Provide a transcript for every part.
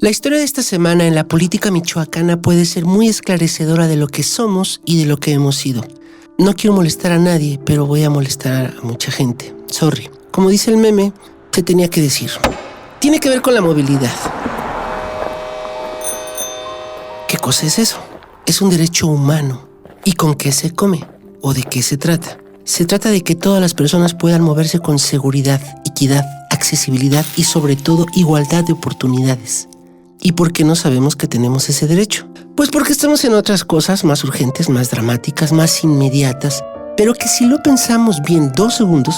La historia de esta semana en la política michoacana puede ser muy esclarecedora de lo que somos y de lo que hemos sido. No quiero molestar a nadie, pero voy a molestar a mucha gente. Sorry. Como dice el meme, se tenía que decir. Tiene que ver con la movilidad. ¿Qué cosa es eso? Es un derecho humano. ¿Y con qué se come? ¿O de qué se trata? Se trata de que todas las personas puedan moverse con seguridad, equidad, accesibilidad y sobre todo igualdad de oportunidades. ¿Y por qué no sabemos que tenemos ese derecho? Pues porque estamos en otras cosas más urgentes, más dramáticas, más inmediatas, pero que si lo pensamos bien 2 segundos,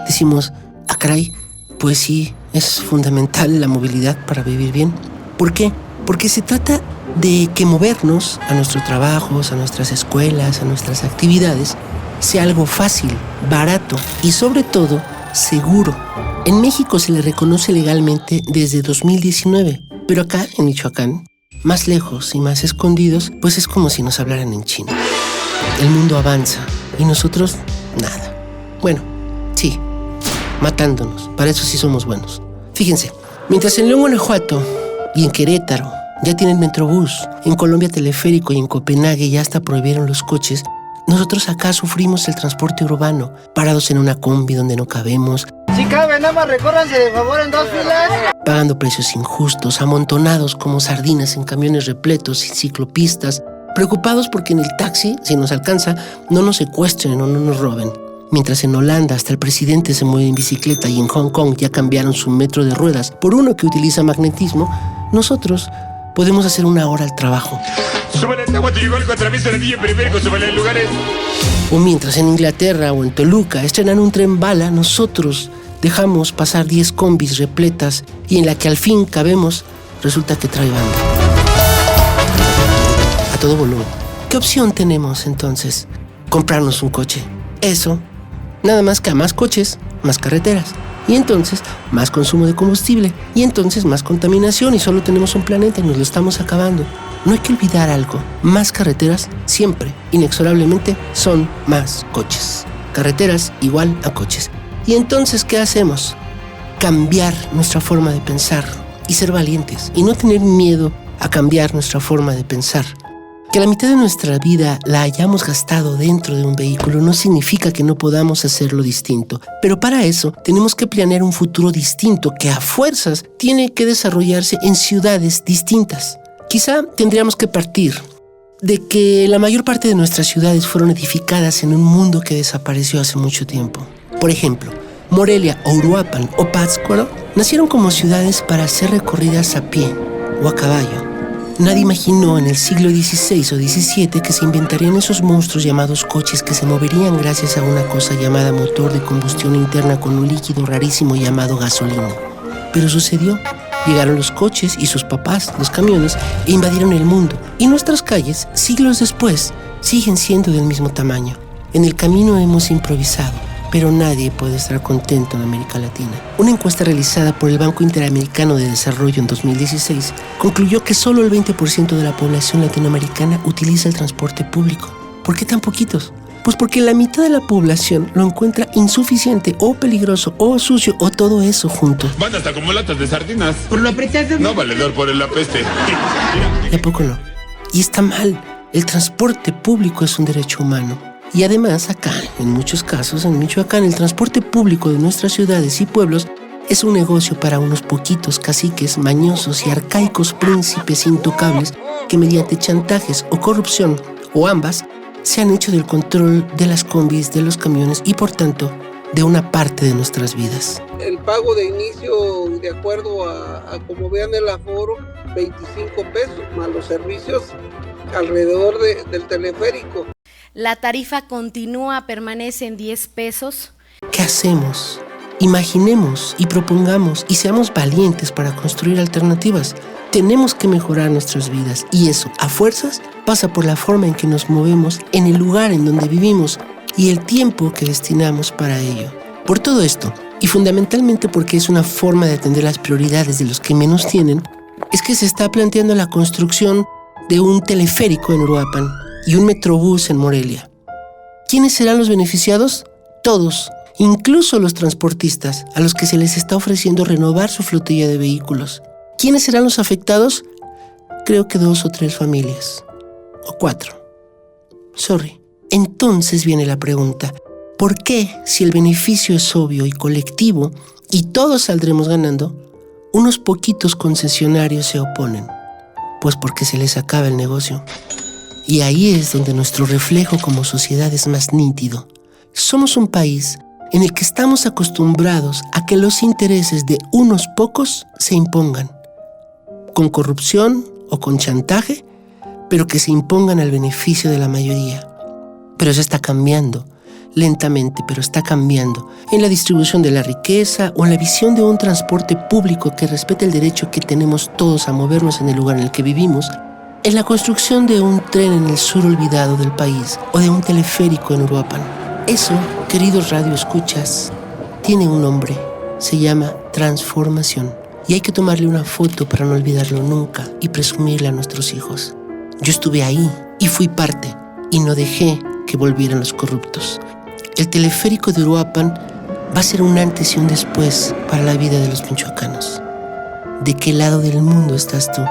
decimos, caray, pues sí, es fundamental la movilidad para vivir bien. ¿Por qué? Porque se trata de que movernos a nuestros trabajos, a nuestras escuelas, a nuestras actividades, sea algo fácil, barato y sobre todo, seguro. En México se le reconoce legalmente desde 2019, pero acá, en Michoacán, más lejos y más escondidos, pues es como si nos hablaran en chino. El mundo avanza y nosotros, nada. Bueno, sí, matándonos, para eso sí somos buenos. Fíjense, mientras en León, Guanajuato y en Querétaro ya tienen Metrobús, en Colombia teleférico y en Copenhague ya hasta prohibieron los coches, nosotros acá sufrimos el transporte urbano, parados en una combi donde no cabemos. Si cabe, nada más recórranse de favor en 2 filas. Pagando precios injustos, amontonados como sardinas en camiones repletos y ciclopistas, preocupados porque en el taxi, si nos alcanza, no nos secuestren o no nos roben. Mientras en Holanda hasta el presidente se mueve en bicicleta y en Hong Kong ya cambiaron su metro de ruedas por uno que utiliza magnetismo, nosotros podemos hacer 1 hora al trabajo. O mientras en Inglaterra o en Toluca estrenan un tren bala, nosotros dejamos pasar 10 combis repletas y en la que al fin cabemos, resulta que trae banda. A todo volumen. ¿Qué opción tenemos entonces? Comprarnos un coche. Eso, nada más que a más coches, más carreteras. Y entonces, más consumo de combustible. Y entonces, más contaminación. Y solo tenemos un planeta y nos lo estamos acabando. No hay que olvidar algo. Más carreteras siempre, inexorablemente, son más coches. Carreteras igual a coches. Y entonces, ¿qué hacemos? Cambiar nuestra forma de pensar y ser valientes. Y no tener miedo a cambiar nuestra forma de pensar. Que la mitad de nuestra vida la hayamos gastado dentro de un vehículo no significa que no podamos hacerlo distinto. Pero para eso tenemos que planear un futuro distinto que a fuerzas tiene que desarrollarse en ciudades distintas. Quizá tendríamos que partir de que la mayor parte de nuestras ciudades fueron edificadas en un mundo que desapareció hace mucho tiempo. Por ejemplo, Morelia o Uruapan o Pátzcuaro nacieron como ciudades para ser recorridas a pie o a caballo. Nadie imaginó en el siglo XVI o XVII que se inventarían esos monstruos llamados coches que se moverían gracias a una cosa llamada motor de combustión interna con un líquido rarísimo llamado gasolina. Pero sucedió. Llegaron los coches y sus papás, los camiones, e invadieron el mundo. Y nuestras calles, siglos después, siguen siendo del mismo tamaño. En el camino hemos improvisado, pero nadie puede estar contento en América Latina. Una encuesta realizada por el Banco Interamericano de Desarrollo en 2016 concluyó que solo el 20% de la población latinoamericana utiliza el transporte público. ¿Por qué tan poquitos? Pues porque la mitad de la población lo encuentra insuficiente o peligroso o sucio o todo eso junto. Van hasta como latas de sardinas. Por lo apretado. No, valedor, por el apeste. ¿Y a poco no? Y está mal. El transporte público es un derecho humano. Y además acá, en muchos casos, en Michoacán, el transporte público de nuestras ciudades y pueblos es un negocio para unos poquitos caciques mañosos y arcaicos príncipes intocables que mediante chantajes o corrupción, o ambas, se han hecho del control de las combis, de los camiones y, por tanto, de una parte de nuestras vidas. El pago de inicio, de acuerdo a como vean el aforo, 25 pesos, más los servicios alrededor del teleférico. La tarifa continúa, permanece en 10 pesos. ¿Qué hacemos? Imaginemos y propongamos y seamos valientes para construir alternativas. Tenemos que mejorar nuestras vidas y eso, a fuerzas, pasa por la forma en que nos movemos en el lugar en donde vivimos y el tiempo que destinamos para ello. Por todo esto, y fundamentalmente porque es una forma de atender las prioridades de los que menos tienen, es que se está planteando la construcción de un teleférico en Uruapan y un metrobús en Morelia. ¿Quiénes serán los beneficiados? Todos, incluso los transportistas, a los que se les está ofreciendo renovar su flotilla de vehículos. ¿Quiénes serán los afectados? Creo que 2 o 3 familias. O 4. Sorry. Entonces viene la pregunta. ¿Por qué, si el beneficio es obvio y colectivo y todos saldremos ganando, unos poquitos concesionarios se oponen? Pues porque se les acaba el negocio. Y ahí es donde nuestro reflejo como sociedad es más nítido. Somos un país en el que estamos acostumbrados a que los intereses de unos pocos se impongan, con corrupción o con chantaje, pero que se impongan al beneficio de la mayoría. Pero eso está cambiando, lentamente, pero está cambiando, en la distribución de la riqueza o en la visión de un transporte público que respete el derecho que tenemos todos a movernos en el lugar en el que vivimos, en la construcción de un tren en el sur olvidado del país o de un teleférico en Uruapan. Eso, queridos radioescuchas, tiene un nombre, se llama transformación. Y hay que tomarle una foto para no olvidarlo nunca y presumirle a nuestros hijos. Yo estuve ahí y fui parte y no dejé que volvieran los corruptos. El teleférico de Uruapan va a ser un antes y un después para la vida de los michoacanos. ¿De qué lado del mundo estás tú?